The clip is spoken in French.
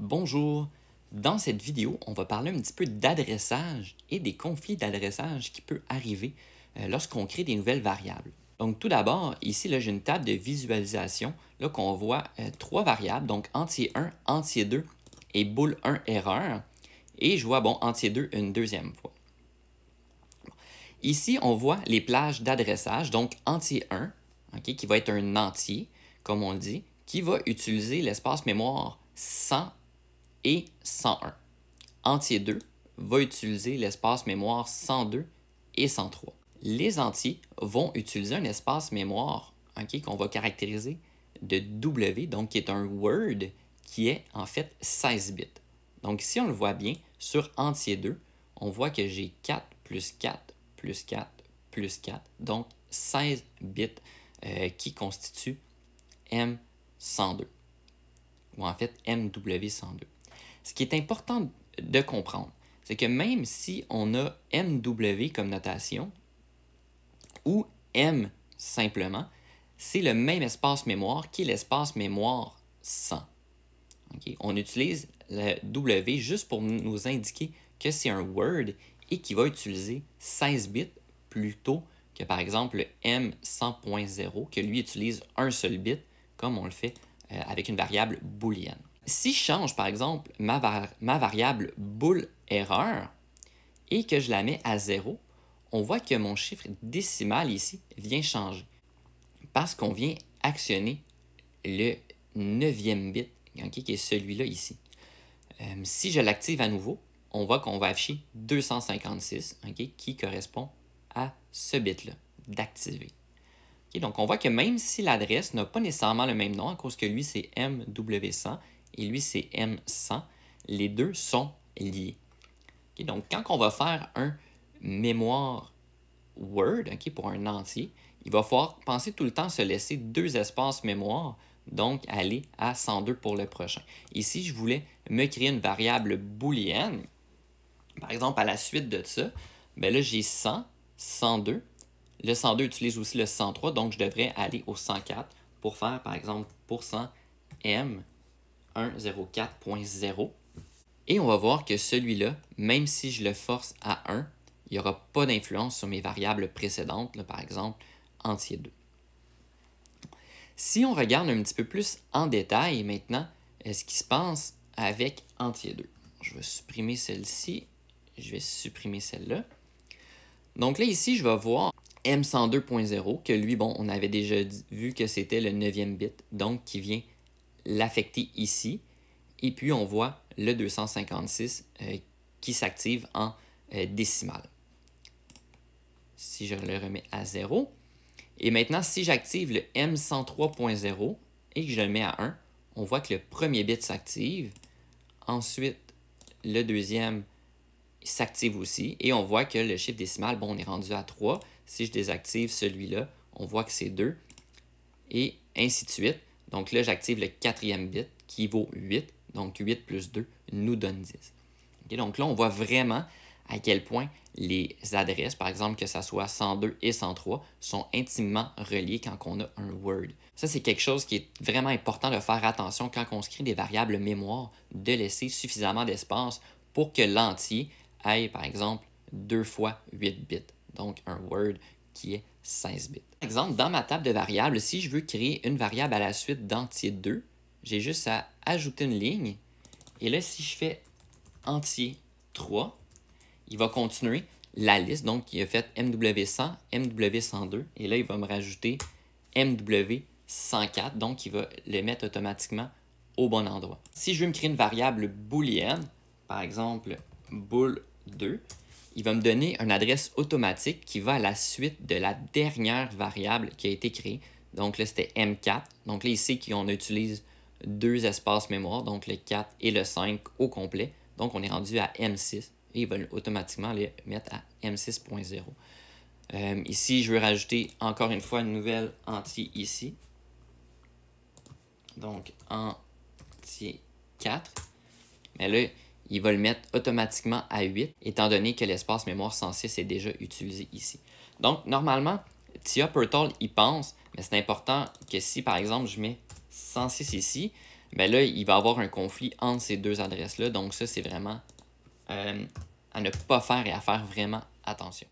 Bonjour! Dans cette vidéo, on va parler un petit peu d'adressage et des conflits d'adressage qui peuvent arriver lorsqu'on crée des nouvelles variables. Donc tout d'abord, ici, j'ai une table de visualisation qu'on voit trois variables, donc entier 1, entier 2 et bool 1 erreur. Et je vois, entier 2 une deuxième fois. Ici, on voit les plages d'adressage, donc entier 1, qui va être un entier, comme on le dit, qui va utiliser l'espace mémoire 100 et 101. Entier 2 va utiliser l'espace mémoire 102 et 103. Les entiers vont utiliser un espace mémoire qu'on va caractériser de W, donc qui est un word qui est en fait 16 bits. Donc si on le voit bien, sur entier 2, on voit que j'ai 4 plus 4 plus 4 plus 4, donc 16 bits qui constituent M102, ou en fait MW102. Ce qui est important de comprendre, c'est que même si on a MW comme notation, ou M simplement, c'est le même espace mémoire qui est l'espace mémoire 100. On utilise le W juste pour nous indiquer que c'est un word et qui va utiliser 16 bits plutôt que par exemple le M100.0 que lui utilise un seul bit comme on le fait avec une variable booléenne. Si je change, par exemple, ma variable bool erreur et que je la mets à 0, on voit que mon chiffre décimal ici vient changer parce qu'on vient actionner le 9e bit, qui est celui-là ici. Si je l'active à nouveau, on voit qu'on va afficher 256, qui correspond à ce bit-là, d'activer. Donc, on voit que même si l'adresse n'a pas nécessairement le même nom, à cause que lui, c'est MW100 et lui, c'est M100, les deux sont liés. Donc, quand on va faire un mémoire Word pour un entier, il va falloir penser tout le temps se laisser deux espaces mémoire, donc aller à 102 pour le prochain. Ici, je voulais me créer une variable booléenne. Par exemple, à la suite de ça, là, j'ai 100, 102. Le 102 utilise aussi le 103, donc je devrais aller au 104 pour faire, par exemple, %M104.0. Et on va voir que celui-là, même si je le force à 1, il n'y aura pas d'influence sur mes variables précédentes, par exemple, entier 2. Si on regarde un petit peu plus en détail maintenant, ce qui se passe avec entier 2. Je vais supprimer celle-ci, je vais supprimer celle-là. Donc là, ici, je vais voir M102.0, que lui, on avait déjà vu que c'était le 9e bit, donc qui vient l'affecter ici. Et puis, on voit le 256 qui s'active en décimal. Si je le remets à 0. Et maintenant, si j'active le M103.0 et que je le mets à 1, on voit que le premier bit s'active. Ensuite, le deuxième s'active aussi. Et on voit que le chiffre décimal, on est rendu à 3. Si je désactive celui-là, on voit que c'est 2. Et ainsi de suite. Donc là, j'active le quatrième bit qui vaut 8. Donc 8 plus 2 nous donne 10. Donc là, on voit vraiment à quel point les adresses, par exemple que ce soit 102 et 103, sont intimement reliées quand on a un Word. Ça, c'est quelque chose qui est vraiment important de faire attention quand on se crée des variables mémoire, de laisser suffisamment d'espace pour que l'entier ait, par exemple, 2 fois 8 bits. Donc, un Word qui est 16 bits. Par exemple, dans ma table de variables, si je veux créer une variable à la suite d'entier 2, j'ai juste à ajouter une ligne. Et là, si je fais entier 3, il va continuer la liste. Donc, il a fait MW100, MW102. Et là, il va me rajouter MW104. Donc, il va le mettre automatiquement au bon endroit. Si je veux me créer une variable booléenne, par exemple bool2, il va me donner une adresse automatique qui va à la suite de la dernière variable qui a été créée. Donc là, c'était M4. Donc là, ici, on utilise deux espaces mémoire, donc le 4 et le 5 au complet. Donc, on est rendu à M6 et il va automatiquement les mettre à M6.0. Ici, je veux rajouter encore une fois une nouvelle entier ici. Donc, entier 4. Mais là, il va le mettre automatiquement à 8, étant donné que l'espace mémoire 106 est déjà utilisé ici. Donc, normalement, TIA Pertol y pense, mais c'est important que si, par exemple, je mets 106 ici, ben là, il va y avoir un conflit entre ces deux adresses-là. Donc ça, c'est vraiment à ne pas faire et à faire vraiment attention.